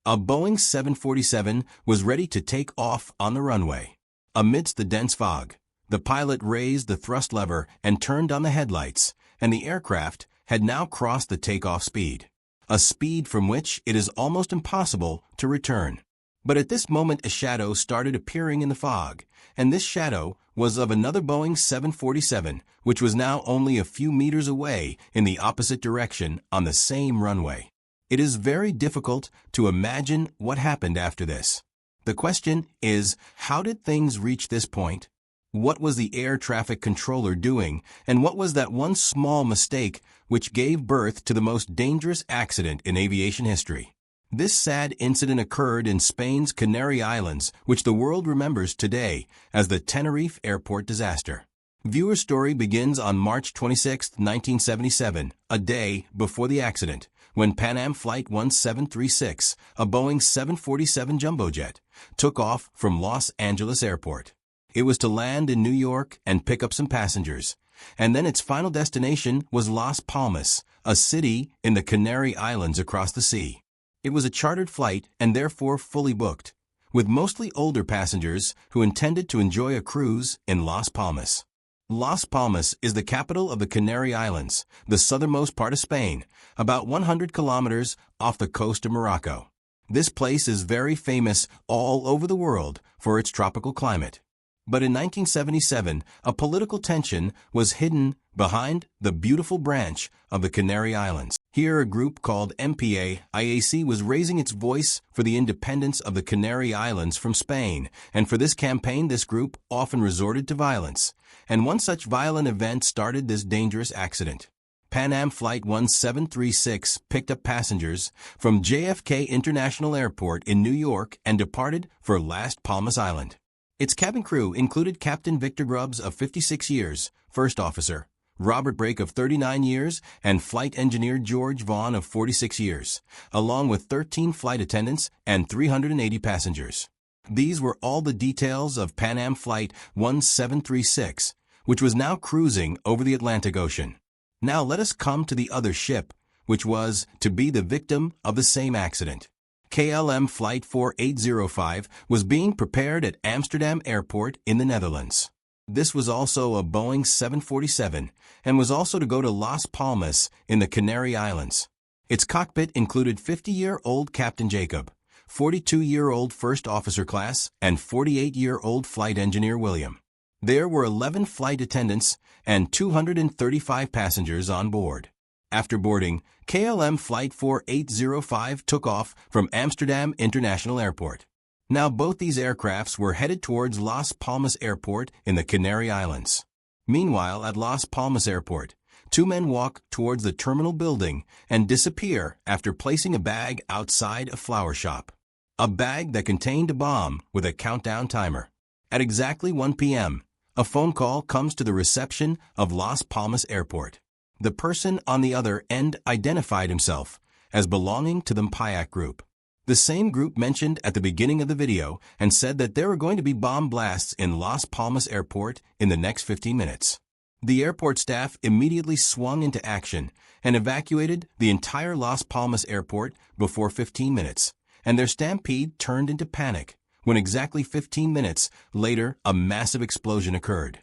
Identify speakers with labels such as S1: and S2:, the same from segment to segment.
S1: A Boeing 747 was ready to take off on the runway. Amidst the dense fog, the pilot raised the thrust lever and turned on the headlights, and the aircraft had now crossed the takeoff speed, a speed from which it is almost impossible to return. But at this moment a shadow started appearing in the fog, and this shadow was of another Boeing 747, which was now only a few meters away in the opposite direction on the same runway. It is very difficult to imagine what happened after this. The question is, how did things reach this point? What was the air traffic controller doing, and what was that one small mistake which gave birth to the most dangerous accident in aviation history? This sad incident occurred in Spain's Canary Islands, which the world remembers today as the Tenerife airport disaster. Viewer story begins on March 26, 1977, a day before the accident, when Pan Am Flight 1736, a Boeing 747 jumbo jet, took off from Los Angeles Airport. It was to land in New York and pick up some passengers, and then its final destination was Las Palmas, a city in the Canary Islands across the sea. It was a chartered flight and therefore fully booked, with mostly older passengers who intended to enjoy a cruise in Las Palmas. Las Palmas is the capital of the Canary Islands, the southernmost part of Spain, about 100 kilometers off the coast of Morocco. This place is very famous all over the world for its tropical climate. But in 1977, a political tension was hidden behind the beautiful branch of the Canary Islands. Here, a group called MystiFacts was raising its voice for the independence of the Canary Islands from Spain, and for this campaign, this group often resorted to violence. And one such violent event started this dangerous accident. Pan Am Flight 1736 picked up passengers from JFK International Airport in New York and departed for Las Palmas Island. Its cabin crew included Captain Victor Grubbs of 56 years, first officer, Robert Brake of 39 years, and flight engineer George Vaughn of 46 years, along with 13 flight attendants and 380 passengers. These were all the details of Pan Am Flight 1736, which was now cruising over the Atlantic Ocean. Now let us come to the other ship, which was to be the victim of the same accident. KLM Flight 4805 was being prepared at Amsterdam Airport in the Netherlands. This was also a Boeing 747 and was also to go to Las Palmas in the Canary Islands. Its cockpit included 50-year-old Captain Jacob, 42-year-old First Officer Class, and 48-year-old Flight Engineer William. There were 11 flight attendants and 235 passengers on board. After boarding, KLM Flight 4805 took off from Amsterdam International Airport. Now both these aircrafts were headed towards Las Palmas Airport in the Canary Islands. Meanwhile, at Las Palmas Airport, two men walk towards the terminal building and disappear after placing a bag outside a flower shop. A bag that contained a bomb with a countdown timer. At exactly 1 p.m., a phone call comes to the reception of Las Palmas Airport. The person on the other end identified himself as belonging to the Payak group, the same group mentioned at the beginning of the video, and said that there were going to be bomb blasts in Las Palmas Airport in the next 15 minutes. The airport staff immediately swung into action and evacuated the entire Las Palmas Airport before 15 minutes, and their stampede turned into panic when exactly 15 minutes later a massive explosion occurred.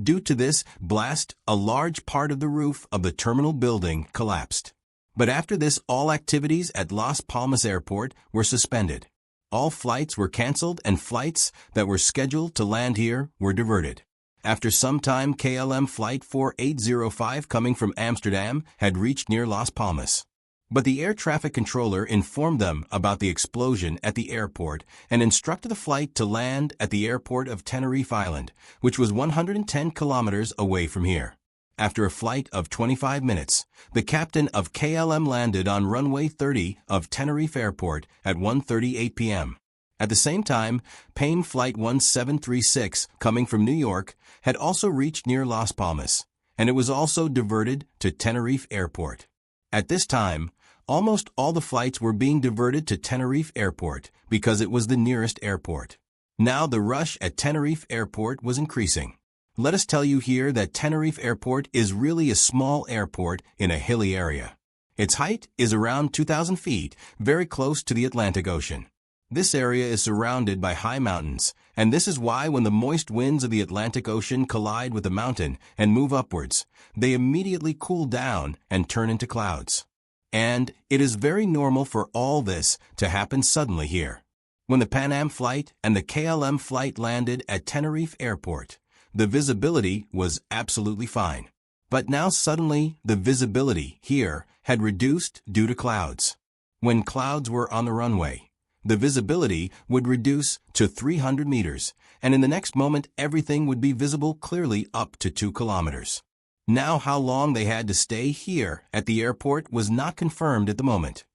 S1: Due to this blast, a large part of the roof of the terminal building collapsed. But after this, all activities at Las Palmas Airport were suspended. All flights were canceled and flights that were scheduled to land here were diverted. After some time, KLM Flight 4805 coming from Amsterdam had reached near Las Palmas. But the air traffic controller informed them about the explosion at the airport and instructed the flight to land at the airport of Tenerife Island, which was 110 kilometers away from here. After a flight of 25 minutes, the captain of KLM landed on runway 30 of Tenerife Airport at 1:38 p.m. At the same time, PAM Flight 1736, coming from New York, had also reached near Las Palmas, and it was also diverted to Tenerife Airport. At this time, almost all the flights were being diverted to Tenerife Airport because it was the nearest airport. Now the rush at Tenerife Airport was increasing. Let us tell you here that Tenerife Airport is really a small airport in a hilly area. Its height is around 2,000 feet, very close to the Atlantic Ocean. This area is surrounded by high mountains, and this is why when the moist winds of the Atlantic Ocean collide with the mountain and move upwards, they immediately cool down and turn into clouds. And it is very normal for all this to happen suddenly here. When the Pan Am flight and the KLM flight landed at Tenerife Airport, the visibility was absolutely fine. But now suddenly the visibility here had reduced due to clouds. When clouds were on the runway, the visibility would reduce to 300 meters, and in the next moment everything would be visible clearly up to 2 kilometers. Now how long they had to stay here at the airport was not confirmed at the moment.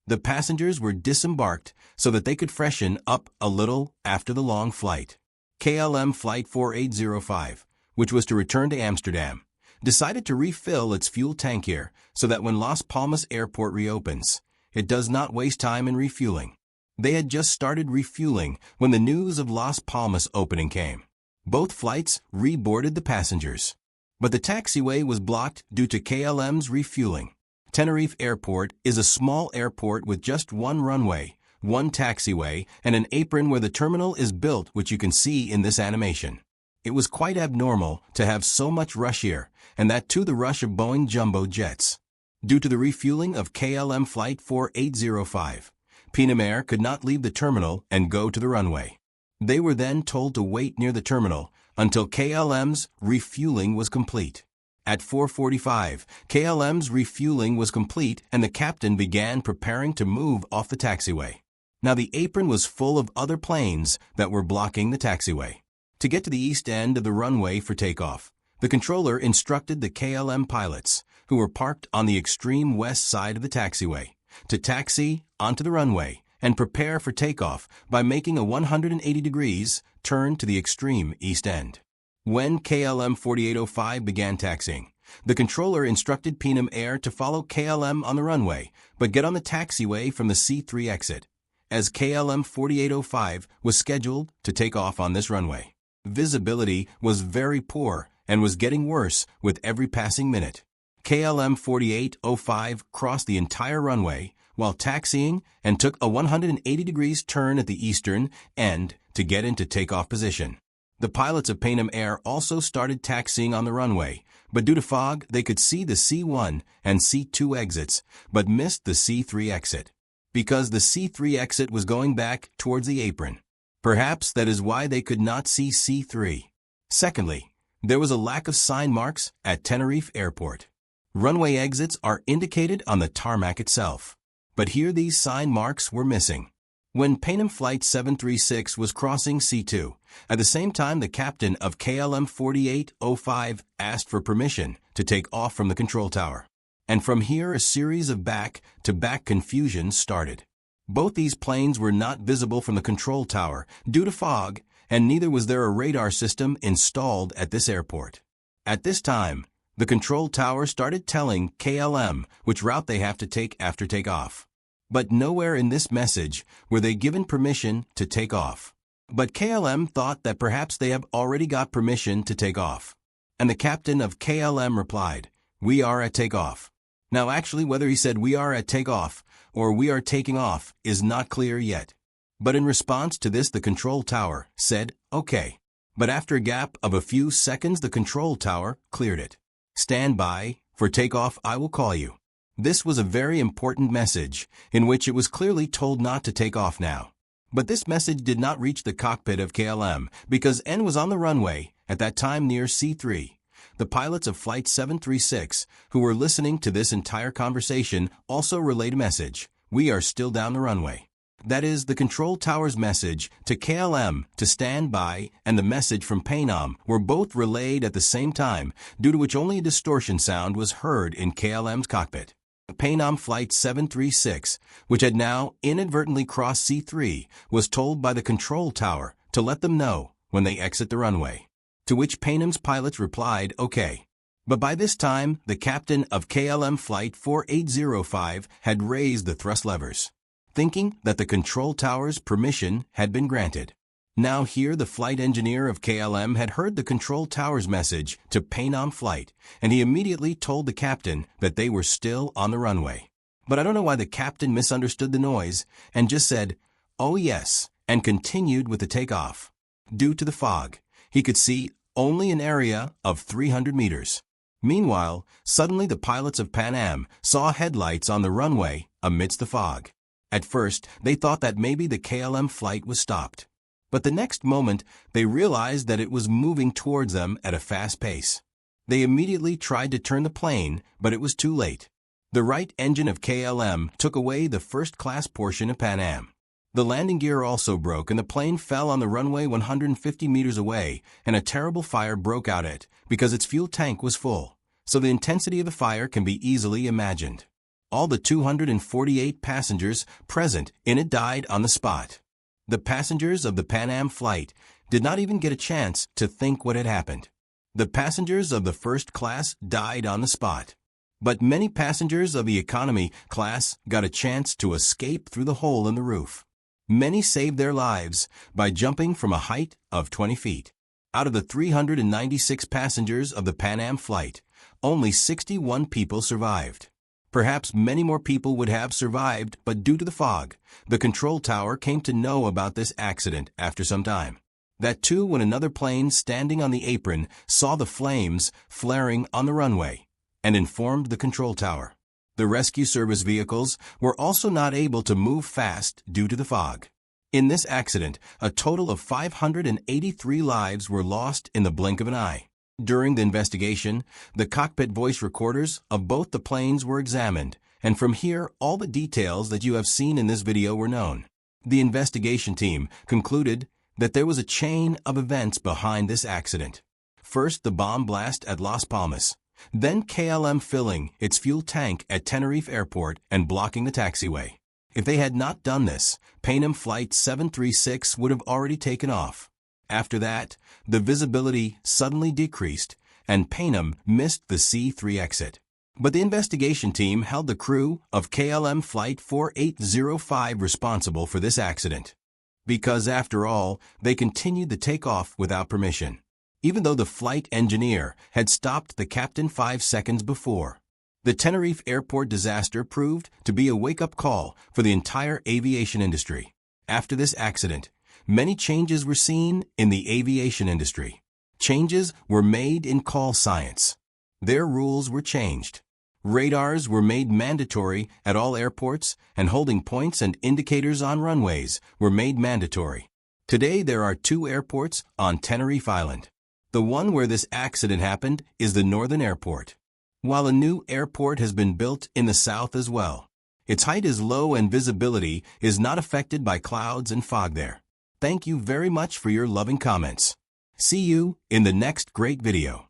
S1: The passengers were disembarked so that they could freshen up a little after the long flight. KLM Flight 4805, which was to return to Amsterdam, decided to refill its fuel tank here so that when Las Palmas Airport reopens, it does not waste time in refueling. They had just started refueling when the news of Las Palmas opening came. Both flights reboarded the passengers, but the taxiway was blocked due to KLM's refueling. Tenerife Airport is a small airport with just one runway, one taxiway, and an apron where the terminal is built, which you can see in this animation. It was quite abnormal to have so much rush here, and that too the rush of Boeing jumbo jets. Due to the refueling of KLM Flight 4805, Pan Am could not leave the terminal and go to the runway. They were then told to wait near the terminal until KLM's refueling was complete. At 4:45, KLM's refueling was complete and the captain began preparing to move off the taxiway. Now the apron was full of other planes that were blocking the taxiway. To get to the east end of the runway for takeoff, the controller instructed the KLM pilots, who were parked on the extreme west side of the taxiway, to taxi onto the runway and prepare for takeoff by making a 180 degrees turn to the extreme east end. When KLM 4805 began taxiing, the controller instructed Pan Am to follow KLM on the runway, but get on the taxiway from the C3 exit, as KLM 4805 was scheduled to take off on this runway. Visibility was very poor and was getting worse with every passing minute. KLM 4805 crossed the entire runway while taxiing and took a 180 degrees turn at the eastern end to get into takeoff position. The pilots of Pan Am also started taxiing on the runway, but due to fog, they could see the C1 and C2 exits, but missed the C3 exit, because the C3 exit was going back towards the apron. Perhaps that is why they could not see C3. Secondly, there was a lack of sign marks at Tenerife Airport. Runway exits are indicated on the tarmac itself, but here these sign marks were missing. When Pan Am Flight 736 was crossing C2, at the same time the captain of KLM 4805 asked for permission to take off from the control tower. And from here a series of back-to-back confusions started. Both these planes were not visible from the control tower due to fog, and neither was there a radar system installed at this airport. At this time, the control tower started telling KLM which route they have to take after takeoff. But nowhere in this message were they given permission to take off. But KLM thought that perhaps they have already got permission to take off. And the captain of KLM replied, "We are at takeoff." Now actually whether he said "we are at takeoff" or "we are taking off" is not clear yet. But in response to this the control tower said, "Okay." But after a gap of a few seconds the control tower cleared it. "Stand by, for takeoff I will call you." This was a very important message, in which it was clearly told not to take off now. But this message did not reach the cockpit of KLM, because N was on the runway, at that time near C3. The pilots of Flight 736, who were listening to this entire conversation, also relayed a message, "We are still down the runway." That is, the control tower's message to KLM to stand by and the message from Pan Am were both relayed at the same time, due to which only a distortion sound was heard in KLM's cockpit. Pan Am Flight 736, which had now inadvertently crossed C3, was told by the control tower to let them know when they exit the runway, to which Pan Am's pilots replied, "Okay." But by this time, the captain of KLM Flight 4805 had raised the thrust levers, thinking that the control tower's permission had been granted. Now here the flight engineer of KLM had heard the control tower's message to Pan Am Flight, and he immediately told the captain that they were still on the runway. But I don't know why the captain misunderstood the noise and just said, "Oh yes," and continued with the takeoff. Due to the fog, he could see only an area of 300 meters. Meanwhile, suddenly the pilots of Pan Am saw headlights on the runway amidst the fog. At first, they thought that maybe the KLM flight was stopped. But the next moment, they realized that it was moving towards them at a fast pace. They immediately tried to turn the plane, but it was too late. The right engine of KLM took away the first-class portion of Pan Am. The landing gear also broke and the plane fell on the runway 150 meters away, and a terrible fire broke out because its fuel tank was full. So the intensity of the fire can be easily imagined. All the 248 passengers present in it died on the spot. The passengers of the Pan Am flight did not even get a chance to think what had happened. The passengers of the first class died on the spot. But many passengers of the economy class got a chance to escape through the hole in the roof. Many saved their lives by jumping from a height of 20 feet. Out of the 396 passengers of the Pan Am flight, only 61 people survived. Perhaps many more people would have survived, but due to the fog, the control tower came to know about this accident after some time. That too when another plane standing on the apron saw the flames flaring on the runway and informed the control tower. The rescue service vehicles were also not able to move fast due to the fog. In this accident, a total of 583 lives were lost in the blink of an eye. During the investigation, the cockpit voice recorders of both the planes were examined, and from here all the details that you have seen in this video were known. The investigation team concluded that there was a chain of events behind this accident. First, the bomb blast at Las Palmas. Then KLM filling its fuel tank at Tenerife Airport and blocking the taxiway. If they had not done this, Pan Am Flight 736 would have already taken off. After that, the visibility suddenly decreased, and Pan Am missed the C3 exit. But the investigation team held the crew of KLM Flight 4805 responsible for this accident. Because after all, they continued the takeoff without permission, even though the flight engineer had stopped the captain 5 seconds before. The Tenerife Airport disaster proved to be a wake-up call for the entire aviation industry. After this accident, many changes were seen in the aviation industry. Changes were made in call science. Their rules were changed. Radars were made mandatory at all airports, and holding points and indicators on runways were made mandatory. Today there are 2 airports on Tenerife Island. The one where this accident happened is the Northern Airport, while a new airport has been built in the south as well. Its height is low and visibility is not affected by clouds and fog there. Thank you very much for your loving comments. See you in the next great video.